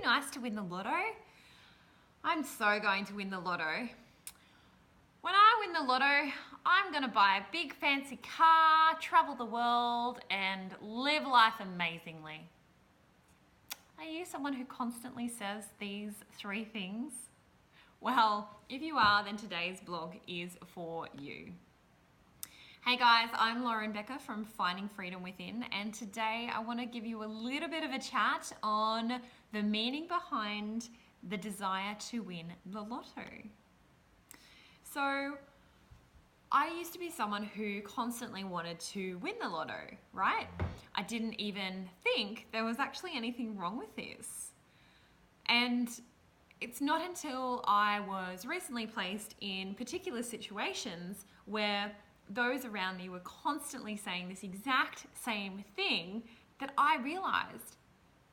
nice to win the lotto? I'm so going to win the lotto. When I win the lotto, I'm going to buy a big fancy car, travel the world, and live life amazingly. Are you someone who constantly says these three things? Well, if you are, then today's blog is for you. Hey guys, I'm Lauren Becker from Finding Freedom Within, and today I want to give you a little bit of a chat on the meaning behind the desire to win the lotto. So, I used to be someone who constantly wanted to win the lotto, right? I didn't even think there was actually anything wrong with this. And it's not until I was recently placed in particular situations where those around me were constantly saying this exact same thing that I realized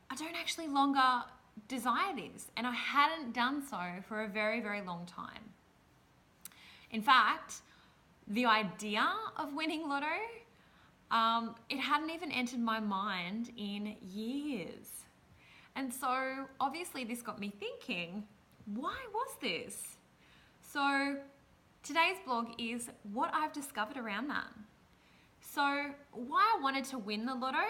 I don't actually longer desire this, and I hadn't done so for a very, very long time. In fact, the idea of winning lotto, it hadn't even entered my mind in years. And so obviously this got me thinking, why was this? So today's blog is what I've discovered around that. So why I wanted to win the lotto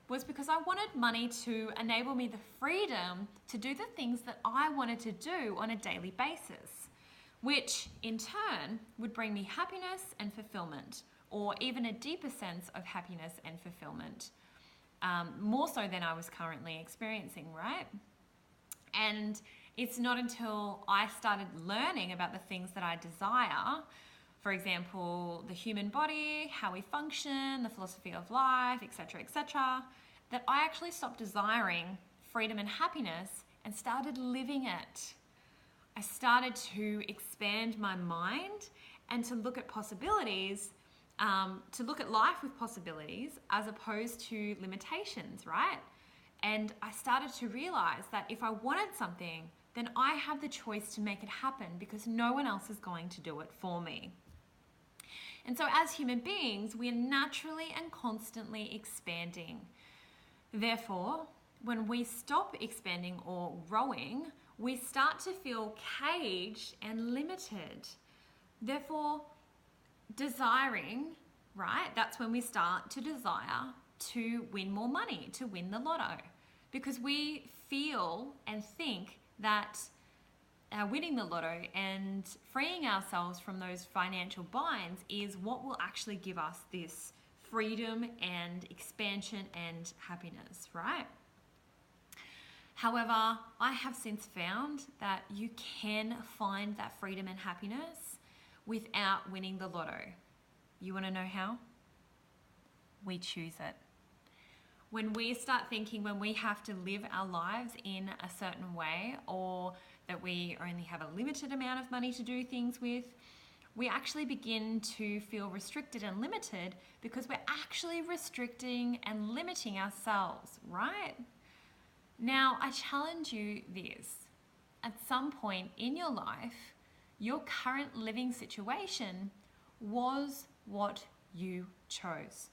was because I wanted money to enable me the freedom to do the things that I wanted to do on a daily basis, which in turn would bring me happiness and fulfillment, or even a deeper sense of happiness and fulfillment, more so than I was currently experiencing, right? And it's not until I started learning about the things that I desire, for example, the human body, how we function, the philosophy of life, etc., that I actually stopped desiring freedom and happiness and started living it. I started to expand my mind and to look at possibilities, to look at life with possibilities as opposed to limitations, right? And I started to realize that if I wanted something, then I have the choice to make it happen because no one else is going to do it for me. And so as human beings, we are naturally and constantly expanding. Therefore, when we stop expanding or growing, we start to feel caged and limited. Therefore, desiring, right? That's when we start to desire to win more money, to win the lotto. Because we feel and think that winning the lotto and freeing ourselves from those financial binds is what will actually give us this freedom and expansion and happiness, right? However, I have since found that you can find that freedom and happiness without winning the lotto. You want to know how? We choose it. When we start thinking when we have to live our lives in a certain way, or that we only have a limited amount of money to do things with, we actually begin to feel restricted and limited because we're actually restricting and limiting ourselves, right? Now, I challenge you this. At some point in your life, your current living situation was what you chose.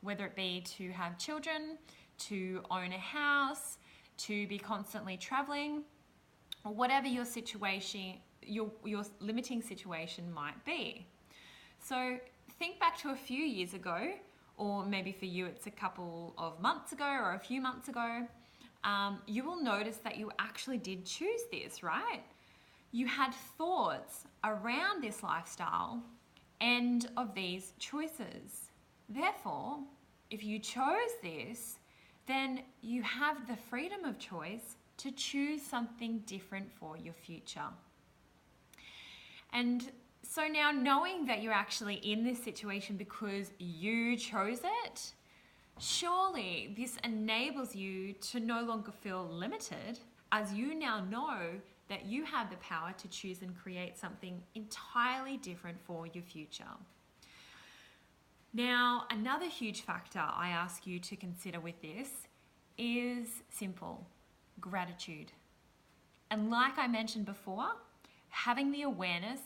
Whether it be to have children, to own a house, to be constantly traveling, or whatever your situation, your limiting situation might be. So think back to a few years ago, or maybe for you it's a couple of months ago or a few months ago. You will notice that you actually did choose this, right? You had thoughts around this lifestyle and of these choices. Therefore, if you chose this, then you have the freedom of choice to choose something different for your future. And so now, knowing that you're actually in this situation because you chose it, surely this enables you to no longer feel limited, as you now know that you have the power to choose and create something entirely different for your future. Now, another huge factor I ask you to consider with this is simple: gratitude. And like I mentioned before, having the awareness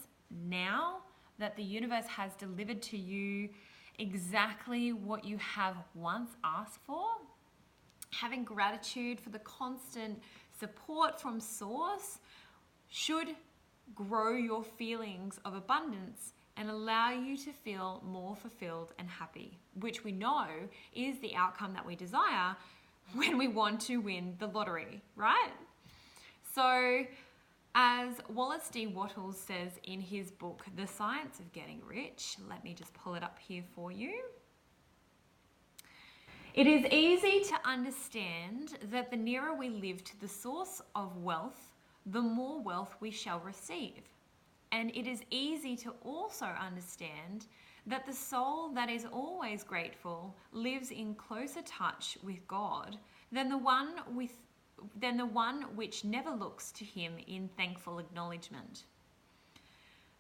now that the universe has delivered to you exactly what you have once asked for, having gratitude for the constant support from source should grow your feelings of abundance and allow you to feel more fulfilled and happy, which we know is the outcome that we desire when we want to win the lottery, right? So, as Wallace D. Wattles says in his book, The Science of Getting Rich, let me just pull it up here for you. It is easy to understand that the nearer we live to the source of wealth, the more wealth we shall receive. And it is easy to also understand that the soul that is always grateful lives in closer touch with God than the one which never looks to him in thankful acknowledgement.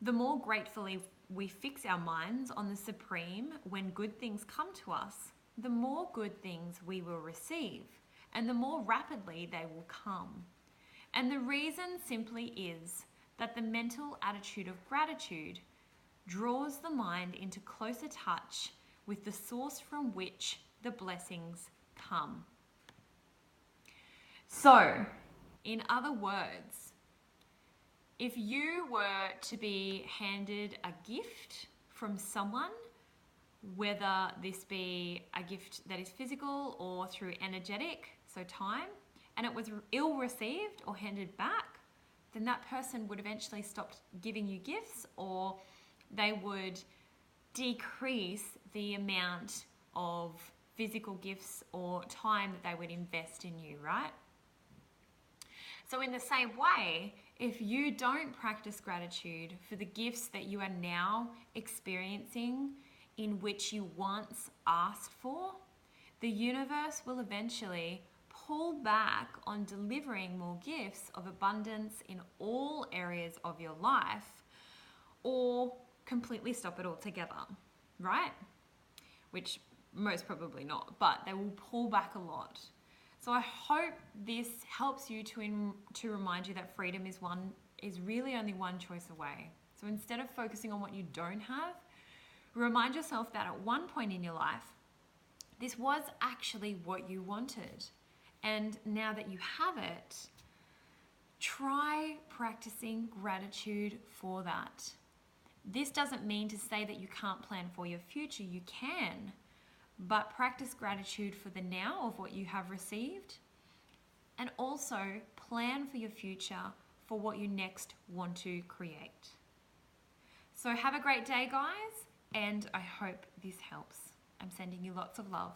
The more gratefully we fix our minds on the Supreme when good things come to us, the more good things we will receive, and the more rapidly they will come. And the reason simply is that the mental attitude of gratitude draws the mind into closer touch with the source from which the blessings come. So, in other words, if you were to be handed a gift from someone, whether this be a gift that is physical or through energetic, so time, and it was ill received or handed back, then that person would eventually stop giving you gifts, or they would decrease the amount of physical gifts or time that they would invest in you, right? So in the same way, if you don't practice gratitude for the gifts that you are now experiencing in which you once asked for, the universe will eventually pull back on delivering more gifts of abundance in all areas of your life, or completely stop it altogether, right? Which most probably not, but they will pull back a lot. So I hope this helps you to remind you that freedom is really only one choice away. So instead of focusing on what you don't have, remind yourself that at one point in your life, this was actually what you wanted. And now that you have it, try practicing gratitude for that. This doesn't mean to say that you can't plan for your future. You can, but practice gratitude for the now of what you have received, and also plan for your future for what you next want to create. So have a great day, guys, and I hope this helps. I'm sending you lots of love.